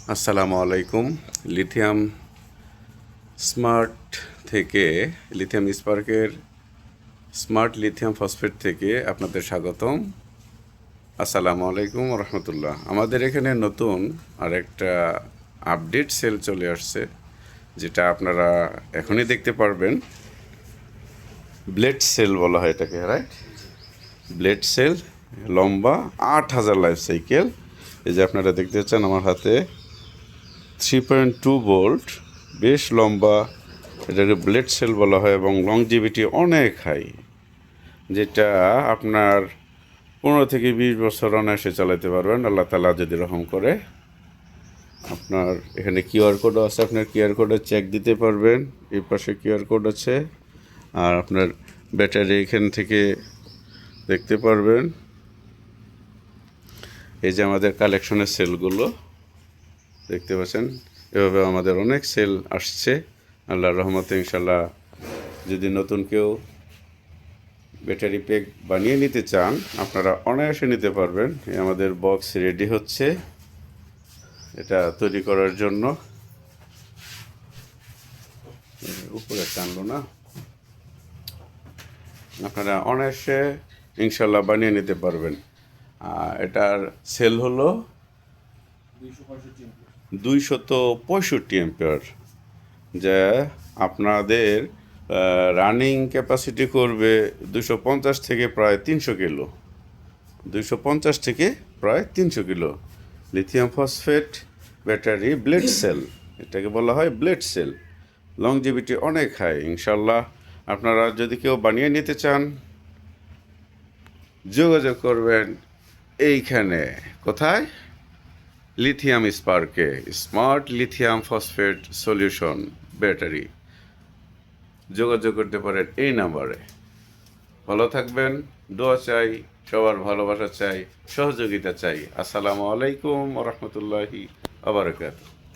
আসসালামু আলাইকুম। Lithium smart থেকে লিথিয়াম স্পার্কের স্মার্ট লিথিয়াম ফসফেট থেকে আপনাদের স্বাগতম। আসসালামু আলাইকুম রহমতুল্লাহ। আমাদের এখানে নতুন আর একটা আপডেট সেল চলে আসছে, যেটা আপনারা এখনই দেখতে পারবেন। ব্লেড সেল বলা হয় এটাকে, রাইট? ব্লেড সেল, লম্বা 8000 লাইফ সাইকেল। এই যে আপনারা দেখতে পাচ্ছেন আমার হাতে 3.2 ভোল্ট, বেশ লম্বা। এটাকে ব্লেড সেল বলা হয় এবং লংজিভিটি অনেক হাই, যেটা আপনার 15 থেকে 20 বছর অনায়াসে চালাতে পারবেন আল্লাহ তাআলা যদি রহম করে। আপনার এখানে কিউআর কোডও আছে, আপনার কিউআর কোডে চেক দিতে পারবেন। এই পাশে কিউআর কোড আছে, আর আপনার ব্যাটারি এখান থেকে দেখতে পারবেন। এই যে আমাদের কালেকশনের সেলগুলো দেখতে পাচ্ছেন, এভাবে আমাদের অনেক সেল আসছে আল্লাহর রহমতে। ইনশাল্লাহ যদি নতুন কেউ ব্যাটারি প্যাক বানিয়ে নিতে চান, আপনারা অনায়াসে নিতে পারবেন। আমাদের বক্স রেডি হচ্ছে এটা তৈরি করার জন্য। উপরে টানলো না, আপনারা অনায়াসে ইনশাল্লাহ বানিয়ে নিতে পারবেন। এটার সেল হলো 265 এম্পিয়ার, যা আপনাদের রানিং ক্যাপাসিটি করবে 250 থেকে প্রায় 300 কিলো। 250 থেকে প্রায় 300 kilo lithium phosphate battery blade cell, এটাকে বলা হয় ব্লেড সেল। লংজিভিটি অনেক হাই। ইনশাল্লাহ আপনারা যদি কেউ বানিয়ে নিতে চান, যোগাযোগ করবেন এইখানে। কোথায়? লিথিয়াম স্পার্কে smart lithium phosphate solution battery. যোগাযোগ করতে পারেন এই নাম্বারে। ভালো থাকবেন, দোয়া চাই, সবার ভালোবাসা চাই, সহযোগিতা চাই। আসসালামু আলাইকুম রহমতুল্লাহি আবরাকাতুহু।